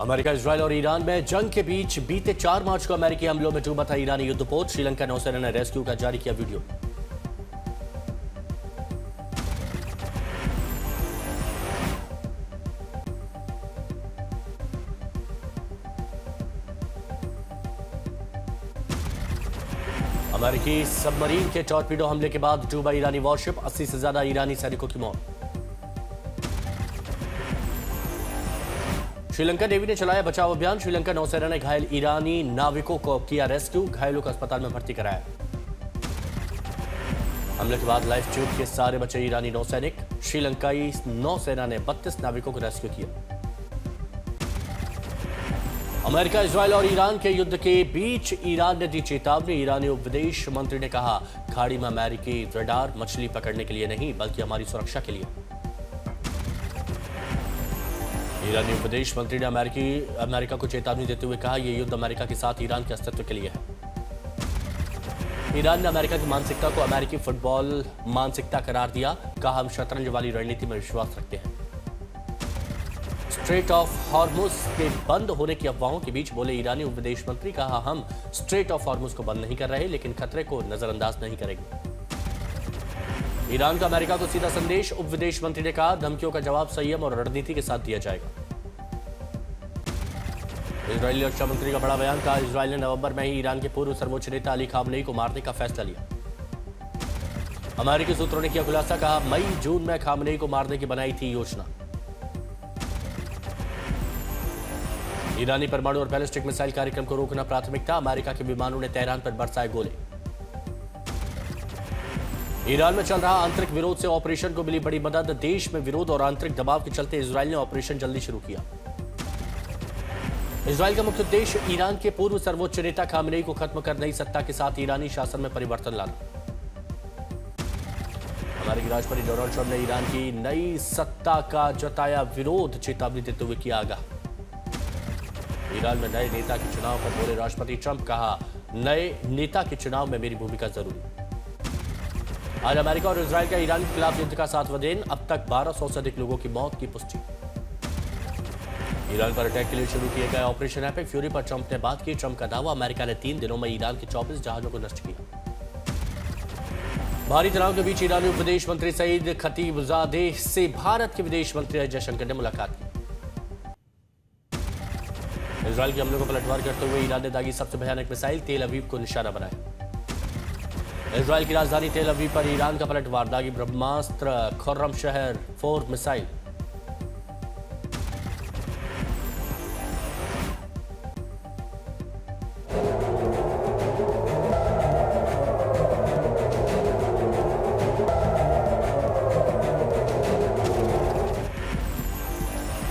America, Israel और Iran में जंग के बीच बीते 4 मार्च को अमेरिकी हमलों में डूबा था ईरानी युद्धपोत। श्रीलंका नौसेना ने रेस्क्यू का जारी किया वीडियो। अमेरिकी सबमरीन के टॉर्पीडो हमले के बाद डूबा ईरानी वॉरशिप, 80 से ज्यादा ईरानी सैनिकों की मौत। श्रीलंका नेवी ने चलाया बचाव अभियान। श्रीलंका नौसेना ने घायल ईरानी नाविकों को किया रेस्क्यू, घायलों को अस्पताल में भर्ती कराया। हमले के बाद लाइफ ट्यूब के सारे बचे ईरानी नौसैनिक। श्रीलंकाई नौसेना ने 32 नाविकों को रेस्क्यू किया। अमेरिका, इजरायल और ईरान के युद्ध के बीच ईरान ने दी चेतावनी। ईरानी उप विदेश मंत्री ने कहा, खाड़ी में अमेरिकी रडार मछली पकड़ने के लिए नहीं बल्कि हमारी सुरक्षा के लिए। ईरानी उप विदेश मंत्री ने अमेरिका को चेतावनी देते हुए कहा, यह युद्ध अमेरिका के साथ ईरान के अस्तित्व के लिए है। ईरान ने अमेरिका की मानसिकता को अमेरिकी फुटबॉल मानसिकता करार दिया। कहा, हम शतरंज वाली रणनीति में विश्वास रखते हैं। स्ट्रेट ऑफ हॉर्मुज के बंद होने की अफवाहों के बीच बोले ईरानी उप विदेश मंत्री। कहा, हम स्ट्रेट ऑफ हॉर्मुज को बंद नहीं कर रहे लेकिन खतरे को नजरअंदाज नहीं करेंगे। ईरान का अमेरिका को सीधा संदेश। उप विदेश मंत्री ने कहा, धमकियों का जवाब संयम और रणनीति के साथ दिया जाएगा। इजरायली रक्षा मंत्री का बड़ा बयान। कहा, इजरायल ने नवंबर में ही ईरान के पूर्व सर्वोच्च नेता अली खामनेई को मारने का फैसला लिया। अमेरिकी सूत्रों ने किया खुलासा। कहा, मई जून में खामनेई को मारने की बनाई थी योजना। ईरानी परमाणु और बैलिस्टिक मिसाइल कार्यक्रम को रोकना प्राथमिकता। अमेरिका के विमानों ने तेहरान पर बरसाए गोले। ईरान में चल रहा आंतरिक विरोध से ऑपरेशन को मिली बड़ी मदद। देश में विरोध और आंतरिक दबाव के चलते इजरायल ने ऑपरेशन जल्दी शुरू किया। इजरायल का मुख्य उद्देश्य ईरान के पूर्व सर्वोच्च नेता खामनेई को खत्म कर नई सत्ता के साथ ईरानी शासन में परिवर्तन लाना। अमेरिकी राष्ट्रपति डोनाल्ड ट्रंप ने ईरान की नई सत्ता का जताया विरोध, चेतावनी देते हुए किया आगाह। ईरान में नए नेता के चुनाव पर बोले राष्ट्रपति ट्रंप। कहा, नए नेता के चुनाव में मेरी भूमिका जरूरी। आज अमेरिका और इजरायल का ईरान के खिलाफ युद्ध का 7वां दिन। अब तक 1200 से अधिक लोगों की मौत की पुष्टि। ईरान पर अटैक के लिए शुरू किए गए ऑपरेशन एपिक फ्यूरी पर ट्रंप ने बात की। ट्रंप का दावा, अमेरिका ने 3 दिनों में ईरान के 24 जहाजों को नष्ट किया। भारी तनाव के बीच ईरानी उप विदेश मंत्री सईद खतीबजादेह से भारत के विदेश मंत्री एस जयशंकर ने मुलाकात की। इजरायल के हमलों को पलटवार करते हुए ईरान ने दागी सबसे भयानक मिसाइल, तेल अवीव को निशाना बनाया। इजरायल की राजधानी तेल अवीव पर ईरान का पलटवार, दागी ब्रह्मास्त्र खुर्रम शहर 4 मिसाइल।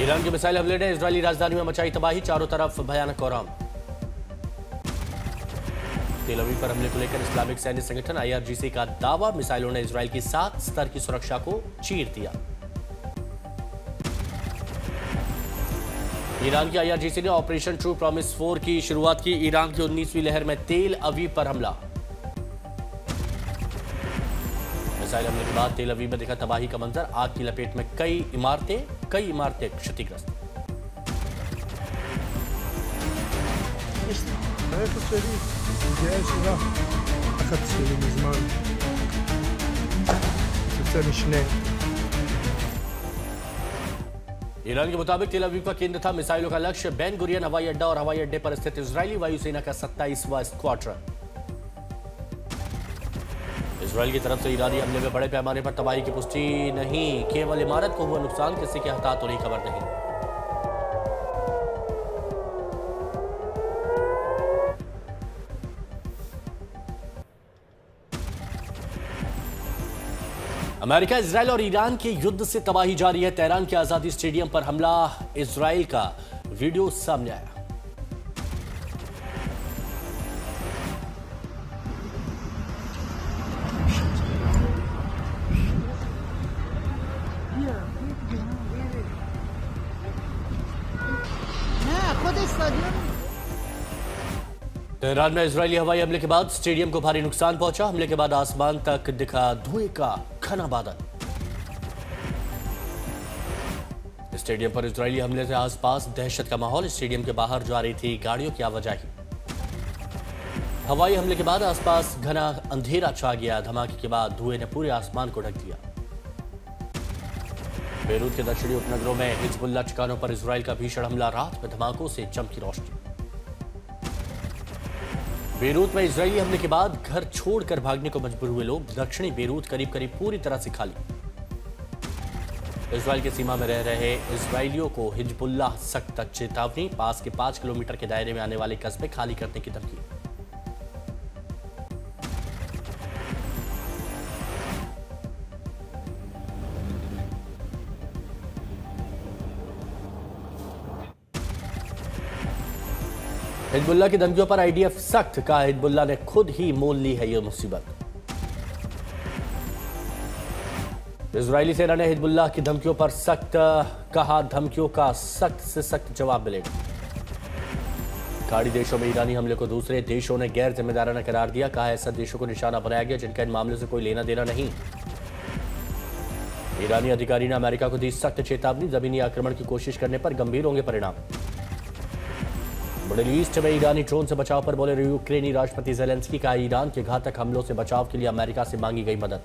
ईरान के मिसाइल हमले ने इजरायली राजधानी में मचाई तबाही, चारों तरफ भयानक कोहराम। तेल अवीव पर हमले को लेकर इस्लामिक सैन्य संगठन IRGC का दावा, मिसाइलों ने इजरायल की 7 स्तर की सुरक्षा को चीर दिया। ईरान की IRGC ने ऑपरेशन ट्रू प्रॉमिस 4 की शुरुआत की। ईरान की 19वीं लहर में तेल अवीव पर हमला। मिसाइल हमले के बाद तेल अवीव में दिखा तबाही का मंजर, आग की लपेट में कई इमारतें क्षतिग्रस्त। ईरान के मुताबिक तेल अवीव का केंद्र था मिसाइलों का लक्ष्य बेन गुरियन हवाई अड्डा और हवाई अड्डे पर स्थित इजरायली वायुसेना का 27वां स्क्वाड्रन। इजरायल की तरफ से ईरानी हमले में बड़े पैमाने पर तबाही की पुष्टि नहीं, केवल इमारत को हुआ नुकसान, किसी के हताहत होने की खबर नहीं। अमेरिका, इजरायल और ईरान के युद्ध से तबाही जारी है। तेहरान के आजादी स्टेडियम पर हमला, इजरायल का वीडियो सामने आया। तेहरान में इजरायली हवाई हमले के बाद स्टेडियम को भारी नुकसान पहुंचा। हमले के बाद आसमान तक दिखा धुएं का घना बादल। स्टेडियम पर इजरायली हमले से आसपास दहशत का माहौल। स्टेडियम के बाहर जा रही थी गाड़ियों की आवाजाही। हवाई हमले के बाद आसपास घना अंधेरा छा गया। धमाके के बाद धुएं ने पूरे आसमान को ढक दिया। बेरूत के दक्षिणी उपनगरों में हिजबुल्लाह ठिकानों पर इजरायल का भीषण हमला। रात में धमाकों से चमकी रोशनी। बेरूत में इजरायली हमले के बाद घर छोड़कर भागने को मजबूर हुए लोग। दक्षिणी बेरूत करीब करीब पूरी तरह से खाली। इजरायल की सीमा में रह रहे इजरायलियों को हिजबुल्लाह सख्त चेतावनी। पास के 5 किलोमीटर के दायरे में आने वाले कस्बे खाली करने की धमकी। हिजबुल्लाह की धमकियों पर आईडीएफ सख्त। कहा हिजबुल्लाह ने खुद ही मोल ली है ये मुसीबत। इजरायली सेना ने हिजबुल्लाह की धमकियों पर सख्त कहा, धमकियों का सख्त से सख्त जवाब मिलेगा। खाड़ी देशों में ईरानी हमले को दूसरे देशों ने गैर जिम्मेदाराना करार दिया। कहा ऐसा देशों को निशाना बनाया गया जिनका इन मामलों से कोई लेना देना नहीं। ईरानी अधिकारी ने अमेरिका को दी सख्त चेतावनी। जमीनी आक्रमण की कोशिश करने पर गंभीर होंगे परिणाम। मिडिल ईस्ट में ईरानी ड्रोन से बचाव पर बोले यूक्रेनी राष्ट्रपति ज़ेलेंस्की। कहा ईरान के घातक हमलों से बचाव के लिए अमेरिका से मांगी गई मदद।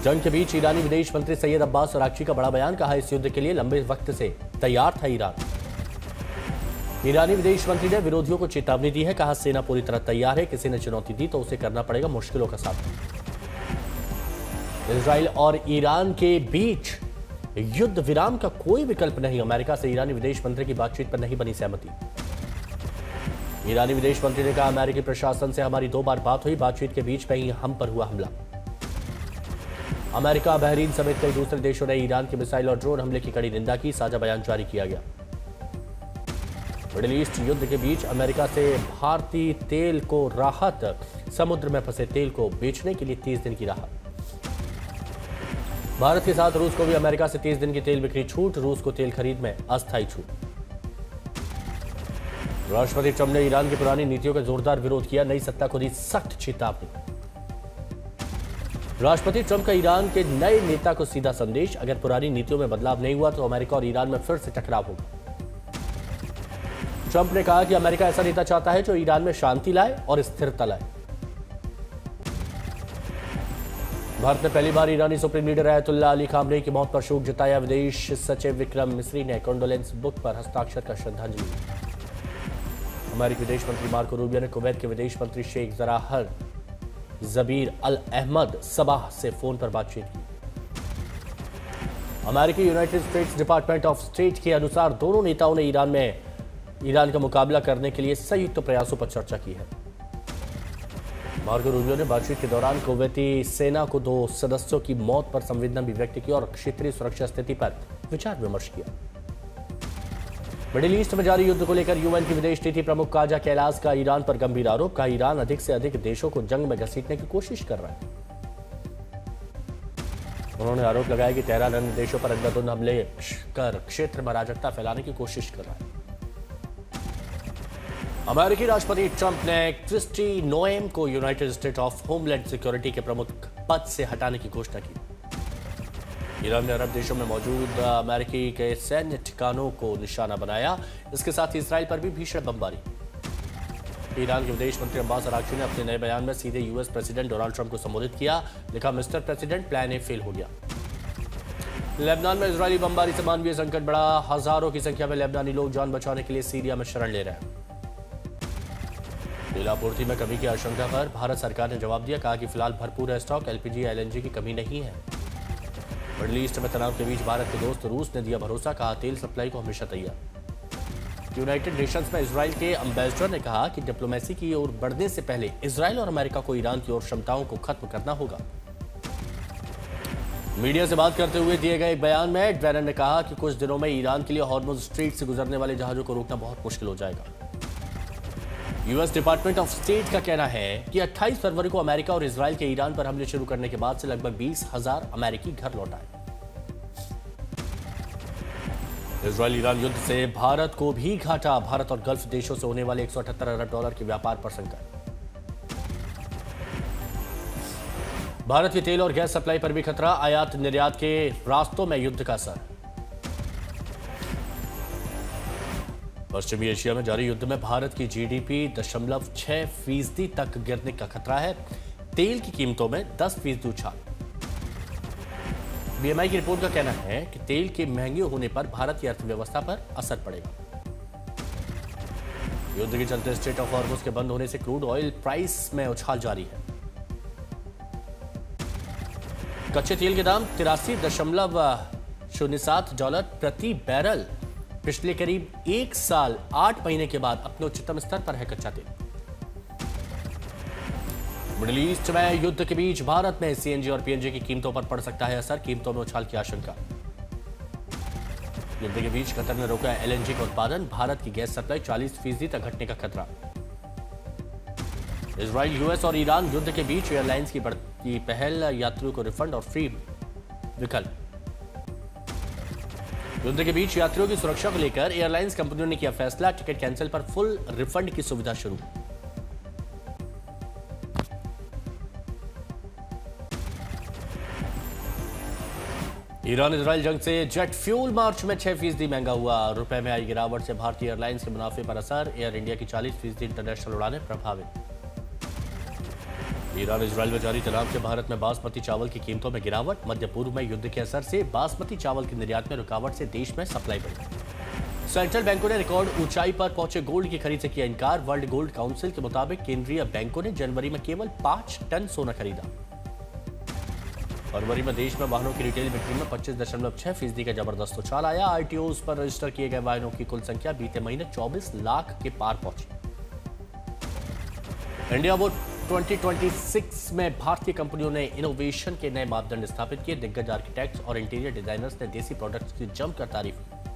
जंग के बीच ईरानी विदेश मंत्री सैयद अब्बास अराक्ची का बड़ा बयान। कहा इस युद्ध के लिए लंबे वक्त से तैयार था ईरान। ईरानी विदेश मंत्री ने विरोधियों को चेतावनी दी है। कहा सेना पूरी तरह तैयार है। किसी ने चुनौती दी तो उसे करना पड़ेगा मुश्किलों का सामना। इजराइल और ईरान के बीच युद्ध विराम का कोई विकल्प नहीं। अमेरिका से ईरानी विदेश मंत्री की बातचीत पर नहीं बनी सहमति। ईरानी विदेश मंत्री ने कहा अमेरिकी प्रशासन से हमारी 2 बार बात हुई। बातचीत के बीच में ही हम पर हुआ हमला। अमेरिका, बहरीन समेत कई दूसरे देशों ने ईरान के मिसाइल और ड्रोन हमले की कड़ी निंदा की। साझा बयान जारी किया गया। मिडिल ईस्ट युद्ध के बीच अमेरिका से भारतीय तेल को राहत। समुद्र में फंसे तेल को बेचने के लिए 30 दिन की राहत। भारत के साथ रूस को भी अमेरिका से 30 दिन की तेल बिक्री छूट। रूस को तेल खरीद में अस्थायी छूट। राष्ट्रपति ट्रंप ने ईरान की पुरानी नीतियों का जोरदार विरोध किया। नई सत्ता को दी सख्त चेतावनी। राष्ट्रपति ट्रंप का ईरान के नए नेता को सीधा संदेश। अगर पुरानी नीतियों में बदलाव नहीं हुआ तो अमेरिका और ईरान में फिर से टकराव होगा। ट्रंप ने कहा कि अमेरिका ऐसा नेता चाहता है जो ईरान में शांति लाए और स्थिरता लाए। भारत ने पहली बार ईरानी supreme leader Ayatollah Ali Khamenei की मौत पर शोक जताया। विदेश सचिव विक्रम मिस्री ने कंडोलेंस बुक पर हस्ताक्षर कर श्रद्धांजलि दी। अमेरिकी विदेश मंत्री मार्को रूबियो ने कुवैत के विदेश मंत्री शेख ज़राहर ज़बीर अल अहमद सबाह से फोन पर बातचीत की। अमेरिकी United states department of state के अनुसार दोनों नेताओं ने ईरान का मुकाबला करने के लिए संयुक्त प्रयासों पर चर्चा की है। मार्को रूबियो ने बातचीत के दौरान कुवैती सेना को 2 सदस्यों की मौत पर संवेदना भी व्यक्त की और क्षेत्रीय सुरक्षा स्थिति पर विचार विमर्श किया। मिडिल ईस्ट में जारी युद्ध को लेकर यूएन की विदेश नीति प्रमुख काजा कैलास का ईरान पर गंभीर आरोप। कहा ईरान अधिक से अधिक देशों को जंग में घसीटने की कोशिश कर रहा है। उन्होंने आरोप लगाया कि तेहरान अन्य देशों पर अंधाधुंध हमले कर क्षेत्र में अराजकता फैलाने की कोशिश कर रहा है। अमेरिकी राष्ट्रपति ट्रंप ने क्रिस्टी नोएम को United state of homeland security के प्रमुख पद से हटाने की घोषणा की। ईरान ने अरब देशों में मौजूद अमेरिकी के सैन्य ठिकानों को निशाना बनाया। इसके साथ ही इजराइल पर भी भीषण बमबारी। ईरान के विदेश मंत्री अब्बास अराक्ची ने अपने नए बयान में सीधे यूएस प्रेसिडेंट डोनाल्ड ट्रंप को संबोधित किया। लिखा mister president, plan A fail हो गया। लेबनान में इजरायली बमबारी से मानवीय संकट बढ़ा। हजारों की संख्या में लेबनानी लोग जान बचाने के लिए सीरिया में शरण ले रहे हैं। तेल आपूर्ति में कमी की आशंका पर भारत सरकार ने जवाब दिया। कहा कि फिलहाल भरपूर स्टॉक एलपीजी एलएनजी की कमी नहीं है। मिडिल ईस्ट में तनाव के बीच भारत के दोस्त रूस ने दिया भरोसा। कहा तेल सप्लाई को हमेशा तैयार। यूनाइटेड नेशंस में इजराइल के एम्बेसडर ने कहा कि डिप्लोमेसी की ओर बढ़ने से पहले इजराइल और अमेरिका को ईरान की ओर क्षमताओं को खत्म करना होगा। मीडिया से बात करते हुए दिए गए एक बयान में ड्रैनर ने कहा कि कुछ दिनों में ईरान के लिए हॉर्मुज स्ट्रेट से गुजरने वाले जहाजों को रोकना बहुत मुश्किल हो जाएगा। यूएस डिपार्टमेंट ऑफ स्टेट का कहना है कि 28 फरवरी को अमेरिका और इजराइल के ईरान पर हमले शुरू करने के बाद से लगभग 20,000 अमेरिकी घर लौट आए। इजराइल ईरान युद्ध से भारत को भी घाटा। भारत और गल्फ देशों से होने वाले $178 अरब के व्यापार पर संकट। भारत की तेल और गैस सप्लाई पर भी खतरा, आयात निर्यात के रास्तों में युद्ध का असर। पश्चिमी एशिया में जारी युद्ध में भारत की जीडीपी 0.6% तक गिरने का खतरा है। तेल की कीमतों में 10% उछाल। बीएमआई की रिपोर्ट का कहना है कि तेल के महंगे होने पर भारत की अर्थव्यवस्था पर असर पड़ेगा। युद्ध के चलते स्ट्रेट ऑफ हॉर्मुज के बंद होने से क्रूड ऑयल प्राइस में उछाल जारी है। कच्चे तेल के दाम $83.07 प्रति बैरल, पिछले करीब 1 साल 8 महीने के बाद अपने उच्चतम स्तर पर है कच्चा तेल। मिडिल ईस्ट में युद्ध के बीच भारत में सीएनजी और पीएनजी की कीमतों पर पड़ सकता है असर, कीमतों में उछाल की आशंका। युद्ध के बीच कतर ने रोका एलएनजी का उत्पादन, भारत की गैस सप्लाई 40% तक घटने का खतरा। इजराइल, यूएस और ईरान युद्ध के बीच एयरलाइंस की बढ़ती पहल, यात्रियों को रिफंड और फ्री विकल्प। युद्ध के बीच यात्रियों की सुरक्षा को लेकर एयरलाइंस कंपनियों ने किया फैसला, टिकट कैंसिल पर फुल रिफंड की सुविधा शुरू। ईरान इजराइल जंग से जेट फ्यूल मार्च में 6% महंगा हुआ, रुपए में आई गिरावट से भारतीय एयरलाइंस के मुनाफे पर असर, एयर इंडिया की 40% इंटरनेशनल उड़ानें प्रभावित। ईरान इजराइल में जारी तनाव से भारत में बासमती चावल की कीमतों में गिरावट, मध्य पूर्व में युद्ध के असर से बासमती चावल के निर्यात में रुकावट से देश में सप्लाई बढ़ी। सेंट्रल बैंकों ने रिकॉर्ड ऊंचाई पर पहुंचे गोल्ड की खरीद से किया इनकार, वर्ल्ड गोल्ड काउंसिल के मुताबिक केंद्रीय बैंकों ने जनवरी में केवल 5 टन सोना खरीदा। फरवरी में देश में वाहनों की रिटेल बिक्री में 25.6% का जबरदस्त उछाल आया। आरटीओ पर रजिस्टर किए गए वाहनों की कुल संख्या बीते महीने 24 लाख के पार पहुंची। इंडिया वो 2026 में भारतीय कंपनियों ने इनोवेशन के नए मापदंड स्थापित किए। दिग्गज आर्किटेक्ट्स और इंटीरियर डिजाइनर्स ने देसी प्रोडक्ट्स की जमकर तारीफ की।